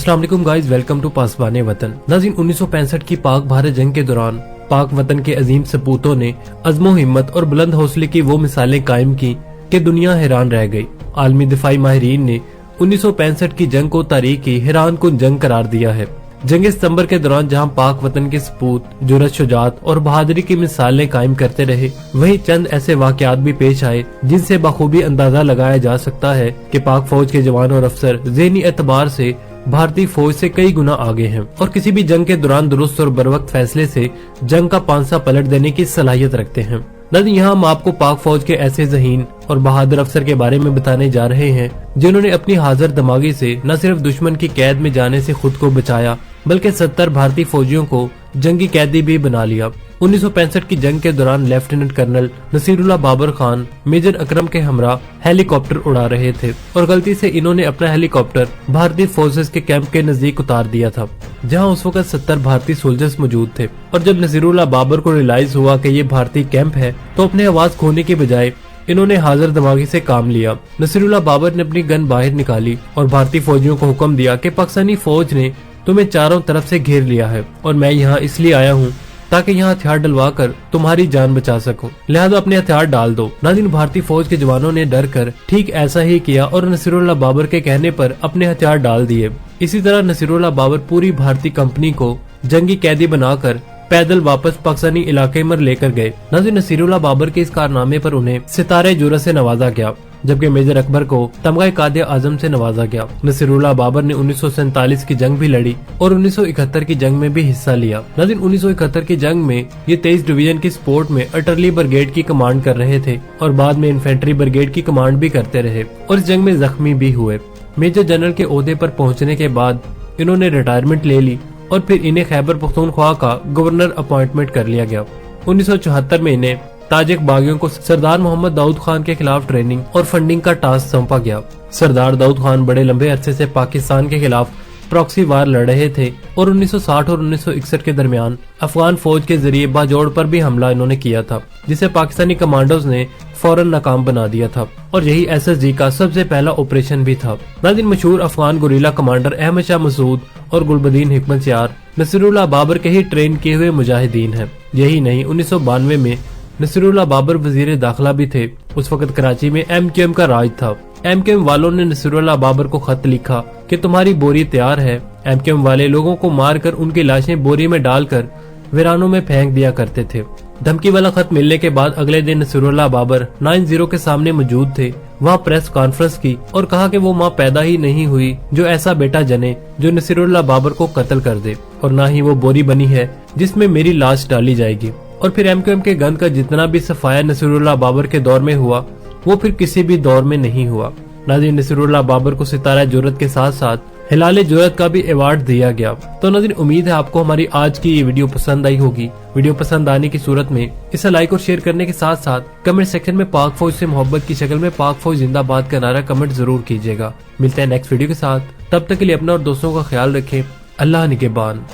अस्सलाम वालेकुम guys, welcome to पासबाने वतन। नाज़रीन, 1965 की पाक भारत जंग के दौरान पाक वतन के अजीम सपूतों ने अज़्मो हिम्मत और बुलंद हौसले की वो मिसालें कायम की कि दुनिया हैरान रह गई। आलमी दिफाई माहिरीन ने 1965 की जंग को तारीख की हैरान कुन जंग करार दिया है। जंग सितंबर के दौरान जहां पाक वतन के सपूत जुर्रत, शुजाअत और बहादुरी की मिसालें कायम करते रहे, वहीं चंद ऐसे वाकयात भी पेश आए जिनसे बखूबी अंदाजा लगाया जा सकता है कि पाक फौज के जवान और अफसर ज़हनी एतबार से भारतीय फौज से कई गुना आगे हैं और किसी भी जंग के दौरान दुरुस्त और बरवक्त फैसले से जंग का पांसा पलट देने की सलाहियत रखते हैं। नाज़रीन, यहाँ हम आपको पाक फौज के ऐसे ज़हीन और बहादुर अफसर के बारे में बताने जा रहे हैं जिन्होंने अपनी हाजिर दिमागी से न सिर्फ दुश्मन की कैद में जाने से खुद को बचाया बल्कि 70 भारतीय फौजियों को जंगी कैदी भी बना लिया। 1965 की जंग के दौरान lieutenant colonel Nasirullah Babar Khan major Akram के हमरा हेलीकॉप्टर उड़ा रहे थे और गलती से इन्होंने अपना हेलीकॉप्टर भारतीय फोर्सेस के कैंप के नजदीक उतार दिया था, जहां उस वक्त 70 भारतीय सोल्जर्स मौजूद थे। और जब नसीरुल्लाह बाबर को रियलाइज हुआ कि ये भारतीय कैंप है तो अपने आवाज खोने के बजाय इन्होंने हाजिर दिमागी से काम लिया। नसीरुल्लाह बाबर ने अपनी गन बाहर निकाली और भारतीय फौजियों को हुक्म दिया कि पाकिस्तानी फौज ने तुम्हें चारों तरफ से घेर लिया है और मैं यहाँ इसलिए आया हूँ ताकि यहाँ हथियार डलवा कर तुम्हारी जान बचा सकूं, लिहाजा अपने हथियार डाल दो। नाज़रीन, भारतीय फौज के जवानों ने डर कर ठीक ऐसा ही किया और नसीरुल्लाह बाबर के कहने पर अपने हथियार डाल दिए। इसी तरह नसीरुल्लाह बाबर पूरी भारतीय कंपनी को जंगी कैदी बनाकर पैदल वापस पाकिस्तानी इलाके में लेकर गए। नाज़रीन, नसीरुल्लाह बाबर के इस कारनामे पर उन्हें सितारे जुर्रत से नवाजा गया, जबकि मेजर अकबर को तमगा कायदे आजम से नवाजा गया। नसीरुल्लाह बाबर ने 1947 की जंग भी लड़ी और 1971 की जंग में भी हिस्सा लिया। नाज़रीन, 1971 की जंग में ये 23 डिवीजन की सपोर्ट में अटरली ब्रिगेड की कमांड कर रहे थे और बाद में इन्फेंट्री ब्रिगेड की कमांड भी करते रहे और इस जंग में जख्मी भी हुए। मेजर जनरल के ओहदे पर पहुंचने के बाद इन्होंने रिटायरमेंट ले ली और फिर इन्हें खैबर पख्तूनख्वा का गवर्नर अपॉइंटमेंट कर लिया गया। 1974 में इन्हें ताजिक बागियों को सरदार मोहम्मद दाऊद खान के खिलाफ ट्रेनिंग और फंडिंग का टास्क सौंपा गया। सरदार दाऊद खान बड़े लंबे अरसे से पाकिस्तान के खिलाफ प्रॉक्सी वार लड़ रहे थे और 1960 और 1961 के दरमियान अफगान फौज के जरिए बाजोड़ पर भी हमला इन्होंने किया था, जिसे पाकिस्तानी कमांडोज ने फौरन नाकाम बना दिया था और यही SSG का सबसे पहला ऑपरेशन भी था। नाज़रीन, मशहूर अफगान गुरिल्ला कमांडर अहमद शाह मसूद और गुलबदीन हिकमतयार नसीरुल्लाह बाबर के ही ट्रेन किए हुए मुजाहिदीन हैं। यही नहीं, 1992 में नसीरुल्लाह बाबर वजीर दाखिला भी थे। उस वक्त कराची में MQM का राज था। MQM वालों ने नसीरुल्लाह बाबर को खत लिखा कि तुम्हारी बोरी तैयार है। MQM वाले लोगों को मारकर उनकी लाशें बोरी में डालकर वीरानों में फेंक दिया करते थे। धमकी वाला खत मिलने के बाद अगले दिन नसीरुल्लाह बाबर 90 के सामने मौजूद थे। वहाँ प्रेस कॉन्फ्रेंस की और कहा कि वो माँ पैदा ही नहीं हुई जो ऐसा बेटा जने जो नसीरुल्लाह बाबर को कत्ल कर दे, और न ही वो बोरी बनी है जिसमें मेरी लाश डाली जाएगी। और फिर MQM के गन का जितना भी सफाया नसीरुल्लाह बाबर के दौर में हुआ वो फिर किसी भी दौर में नहीं हुआ। नाज़रीन, नसीरुल्लाह बाबर को सितारा जुर्रत के साथ साथ हिलाले जुर्रत का भी अवार्ड दिया गया। तो नाज़रीन, उम्मीद है आपको हमारी आज की ये वीडियो पसंद आई होगी। वीडियो पसंद आने की सूरत में इसे लाइक और शेयर करने के साथ साथ कमेंट सेक्शन में पाक फौज से मोहब्बत की शक्ल में पाक फौज जिंदाबाद का नारा कमेंट जरूर कीजिएगा। मिलते हैं नेक्स्ट वीडियो के साथ, तब तक के लिए अपना और दोस्तों का ख्याल रखें। अल्लाह निगहबान।